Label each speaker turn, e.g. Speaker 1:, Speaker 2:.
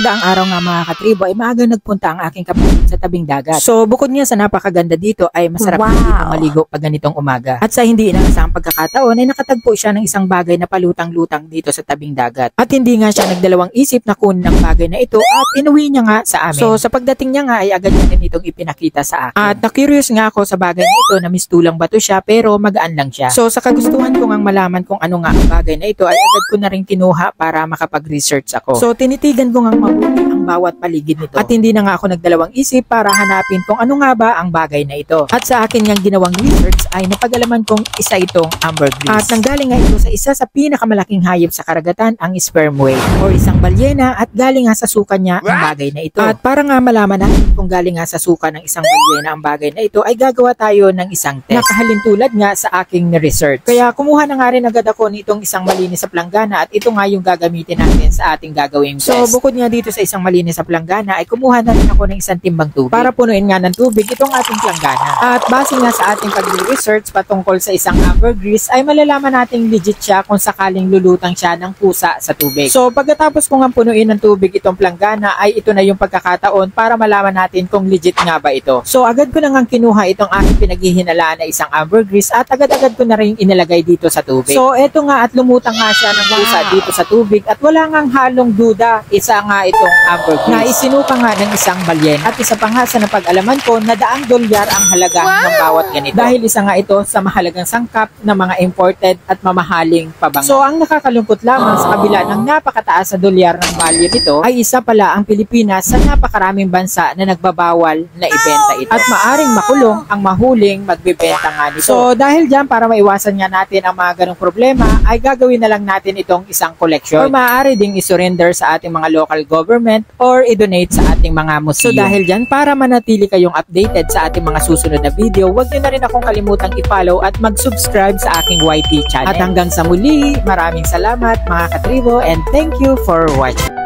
Speaker 1: Isang daang araw nga mga katribo ay maaga nagpunta ang aking kapatid sa tabing dagat. So bukod niya sa napakaganda dito ay masarap dito maligo pag ganitong umaga. At sa hindi inaasahang pagkakataon ay nakatagpo siya ng isang bagay na palutang-lutang dito sa tabing dagat. At hindi nga siya nagdalawang isip na kunin ang bagay na ito at inuwi niya nga sa amin. So sa pagdating niya nga ay agad niya rin itong ipinakita sa akin. At na-curious nga ako sa bagay na ito na mistulang bato siya pero magaan lang siya. So sa kagustuhan ko ngang malaman kung ano nga ang bagay na ito ay agad ko na rin kinuha para makapag-research ako. So tinitigan ko ngang mabuti ang bawat paligid nito. At hindi na nga ako nagdalawang isip para hanapin kung ano nga ba ang bagay na ito. At sa akin niyang ginawang research ay napag-alaman kong isa itong ambergris. At nanggaling nga ito sa isa sa pinakamalaking hayop sa karagatan, ang sperm whale o isang balyena, at galing nga sa suka niya ang bagay na ito. At para nga malaman natin kung galing nga sa suka ng isang balyena ang bagay na ito ay gagawa tayo ng isang test. Nakahalintulad nga sa aking research. Kaya kumuha na nga rin agad ako nitong isang malinis sa planggana at ito nga yung gagamitin natin sa ating gagawing test. So bukod nga dito sa isang malinis sa planggana ay kumuha na rin ako ng isang timbang tubig para punuin nga ng tubig itong ating planggana. At base nga sa ating pag-research patungkol sa isang ambergris ay malalaman nating legit siya kung sakaling lulutang siya ng pusa sa tubig. So pagkatapos ko nga punuin ng tubig itong planggana ay ito na yung pagkakataon para malaman natin kung legit nga ba ito. So agad ko na nga kinuha itong aking pinaghihinalaan na isang ambergris at agad-agad ko na rin inilagay dito sa tubig. So eto nga at lumutang nga siya ng pusa dito sa tubig at wala ngang halong duda, isa nga itong ambergris na isinuka nga ng isang balyen. At isa pa nga sa napag-alaman ko na $100 ang halaga ng bawat ganito. Dahil isa nga ito sa mahalagang sangkap ng mga imported at mamahaling pabango. So ang nakakalungkot lamang sa kabila ng napakataas na dolyar ng value nito ay isa pala ang Pilipinas sa napakaraming bansa na nagbabawal na ibenta ito. At maaring makulong ang mahuling magbebenta nga nito. So dahil dyan para maiwasan nga natin ang mga ganong problema ay gagawin na lang natin itong isang collection. Or maaari ding isurrender sa ating mga local government or i-donate sa ating mga museum. So dahil dyan para manatili kayong updated sa ating mga susunod na video, huwag nyo na rin akong kalimutang i-follow at mag-subscribe sa aking YT channel. At hanggang sa muli, maraming salamat mga katribo and thank you for watching.